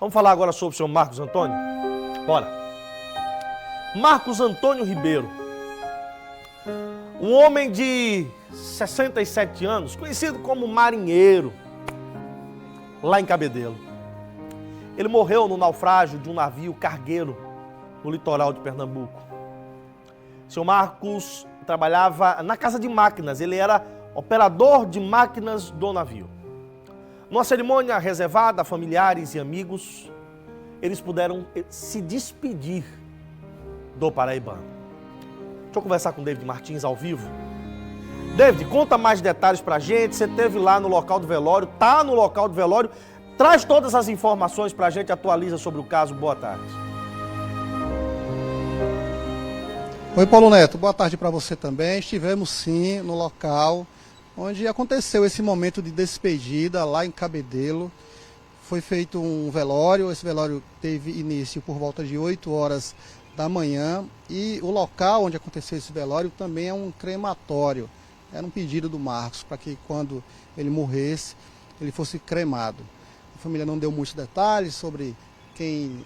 Vamos falar agora sobre o senhor Marcos Antônio? Bora. Marcos Antônio Ribeiro, um homem de 67 anos, conhecido como marinheiro, lá em Cabedelo. Ele morreu no naufrágio de um navio cargueiro no litoral de Pernambuco. O senhor Marcos trabalhava na casa de máquinas, ele era operador de máquinas do navio. Numa cerimônia reservada a familiares e amigos, eles puderam se despedir do paraibano. Deixa eu conversar com o David Martins ao vivo. David, conta mais detalhes pra gente. Você esteve lá no local do velório, tá no local do velório. Traz todas as informações pra gente, atualiza sobre o caso. Boa tarde. Oi, Paulo Neto, boa tarde para você também. Estivemos sim no local onde aconteceu esse momento de despedida lá em Cabedelo. Foi feito um velório, esse velório teve início por volta de 8 horas da manhã e o local onde aconteceu esse velório também é um crematório. Era um pedido do Marcos para que quando ele morresse, ele fosse cremado. A família não deu muitos detalhes sobre quem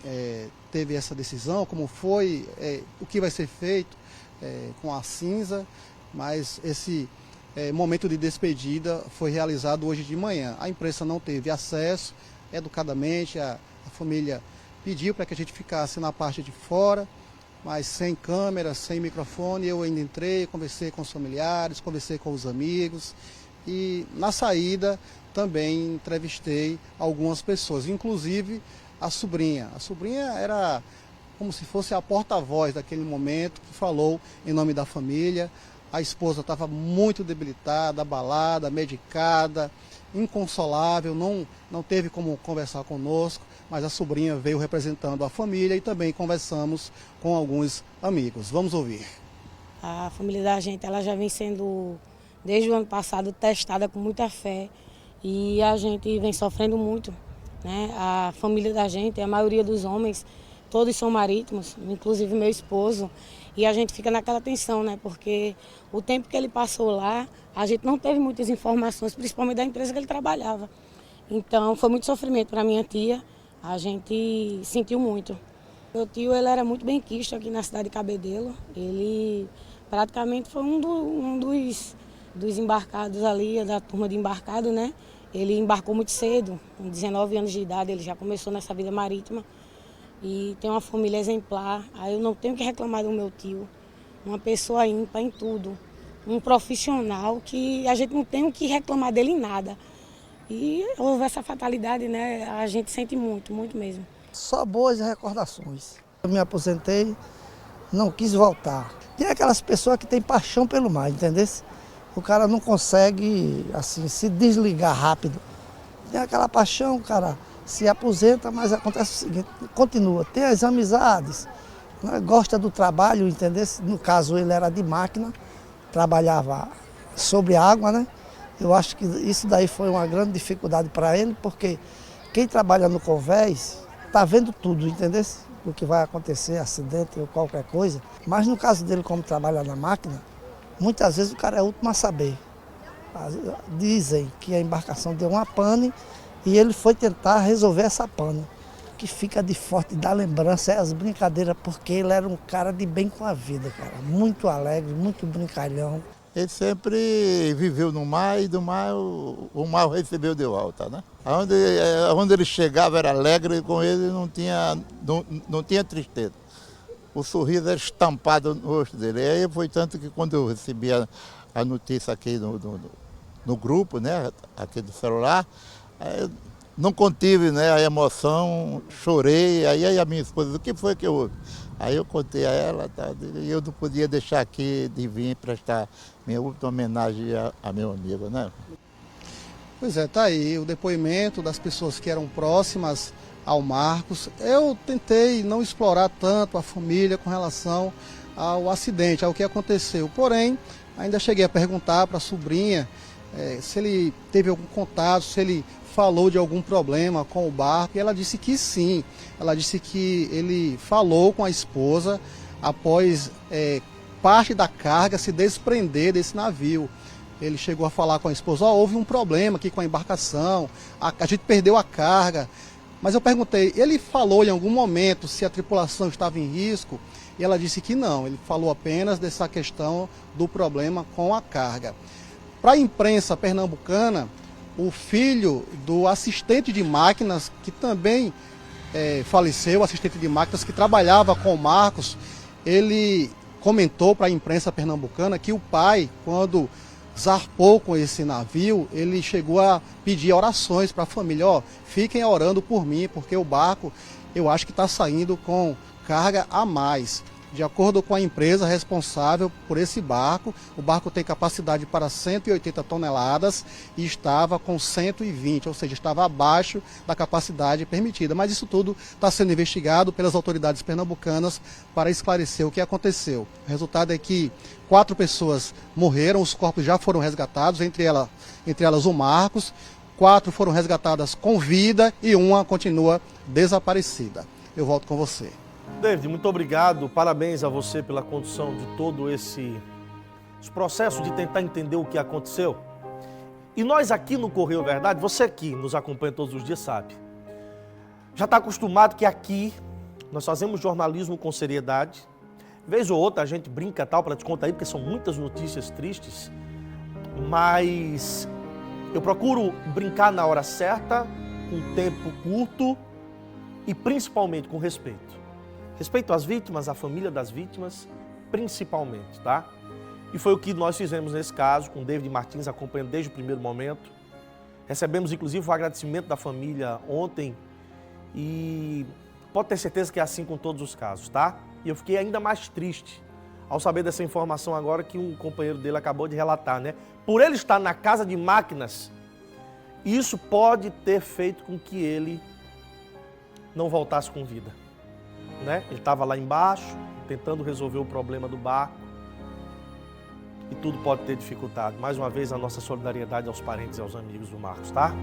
teve essa decisão, como foi, o que vai ser feito com a cinza, mas esse momento de despedida foi realizado hoje de manhã. A imprensa não teve acesso, educadamente, a família pediu para que a gente ficasse na parte de fora, mas sem câmera, sem microfone. Eu ainda entrei, conversei com os familiares, conversei com os amigos e na saída também entrevistei algumas pessoas, inclusive a sobrinha. A sobrinha era como se fosse a porta-voz daquele momento, que falou em nome da família. A esposa estava muito debilitada, abalada, medicada, inconsolável, não teve como conversar conosco, mas a sobrinha veio representando a família e também conversamos com alguns amigos. Vamos ouvir. A família da gente, ela já vem sendo, desde o ano passado, testada com muita fé e a gente vem sofrendo muito, né? A família da gente, a maioria dos homens, todos são marítimos, inclusive meu esposo, e a gente fica naquela tensão, né? Porque o tempo que ele passou lá, a gente não teve muitas informações, principalmente da empresa que ele trabalhava. Então foi muito sofrimento para minha tia, a gente sentiu muito. Meu tio, ele era muito benquisto aqui na cidade de Cabedelo, ele praticamente foi um dos embarcados ali, da turma de embarcado, né? Ele embarcou muito cedo, com 19 anos de idade, ele já começou nessa vida marítima. E tem uma família exemplar, aí eu não tenho que reclamar do meu tio, uma pessoa ímpar em tudo, um profissional que a gente não tem o que reclamar dele em nada. E houve essa fatalidade, né? A gente sente muito, muito mesmo. Só boas recordações. Eu me aposentei, não quis voltar. Tem aquelas pessoas que têm paixão pelo mar, entendeu? O cara não consegue assim, se desligar rápido. Tem aquela paixão, o cara se aposenta, mas acontece o seguinte, continua, tem as amizades, né? Gosta do trabalho, entendeu? No caso ele era de máquina, trabalhava sobre água, né? Eu acho que isso daí foi uma grande dificuldade para ele, porque quem trabalha no convés está vendo tudo, entendeu? O que vai acontecer, acidente ou qualquer coisa. Mas no caso dele, como trabalha na máquina, muitas vezes o cara é o último a saber. Dizem que a embarcação deu uma pane e ele foi tentar resolver essa pane. O que fica de forte da lembrança é as brincadeiras, porque ele era um cara de bem com a vida, cara. Muito alegre, muito brincalhão. Ele sempre viveu no mar e do mar o mar o recebeu de volta, né? Onde ele chegava era alegre, com ele não tinha tristeza. O sorriso era estampado no rosto dele. E aí foi tanto que quando eu recebi a notícia aqui no grupo, né, aqui do celular, não contive, né, a emoção, chorei. Aí a minha esposa, o que foi que houve? Aí eu contei a ela, tá, e eu não podia deixar aqui de vir prestar minha última homenagem a meu amigo, né? Pois é, tá aí o depoimento das pessoas que eram próximas ao Marcos. Eu tentei não explorar tanto a família com relação ao acidente, ao que aconteceu. Porém, ainda cheguei a perguntar para a sobrinha se ele teve algum contato, se ele falou de algum problema com o barco, e ela disse que sim. Ela disse que ele falou com a esposa após parte da carga se desprender desse navio. Ele chegou a falar com a esposa, houve um problema aqui com a embarcação, a gente perdeu a carga. Mas eu perguntei, ele falou em algum momento se a tripulação estava em risco? E ela disse que não, ele falou apenas dessa questão do problema com a carga. Para a imprensa pernambucana, o filho do assistente de máquinas, que também faleceu, assistente de máquinas que trabalhava com o Marcos, ele comentou para a imprensa pernambucana que o pai, quando zarpou com esse navio, ele chegou a pedir orações para a família, fiquem orando por mim, porque o barco, eu acho que está saindo com carga a mais. De acordo com a empresa responsável por esse barco, o barco tem capacidade para 180 toneladas e estava com 120, ou seja, estava abaixo da capacidade permitida. Mas isso tudo está sendo investigado pelas autoridades pernambucanas para esclarecer o que aconteceu. O resultado é que 4 pessoas morreram, os corpos já foram resgatados, entre elas o Marcos. 4 foram resgatadas com vida e uma continua desaparecida. Eu volto com você. David, muito obrigado, parabéns a você pela condução de todo esse processo de tentar entender o que aconteceu. E nós aqui no Correio Verdade, você que nos acompanha todos os dias sabe, já está acostumado que aqui nós fazemos jornalismo com seriedade. Vez ou outra a gente brinca tal, para te contar aí, porque são muitas notícias tristes, mas eu procuro brincar na hora certa, com tempo curto e principalmente com respeito. Respeito às vítimas, à família das vítimas, principalmente, tá? E foi o que nós fizemos nesse caso, com David Martins acompanhando desde o primeiro momento. Recebemos, inclusive, o agradecimento da família ontem e pode ter certeza que é assim com todos os casos, tá? E eu fiquei ainda mais triste ao saber dessa informação agora que um companheiro dele acabou de relatar, né? Por ele estar na casa de máquinas, isso pode ter feito com que ele não voltasse com vida. Né? Ele estava lá embaixo, tentando resolver o problema do barco e tudo pode ter dificultado. Mais uma vez, a nossa solidariedade aos parentes e aos amigos do Marcos, tá?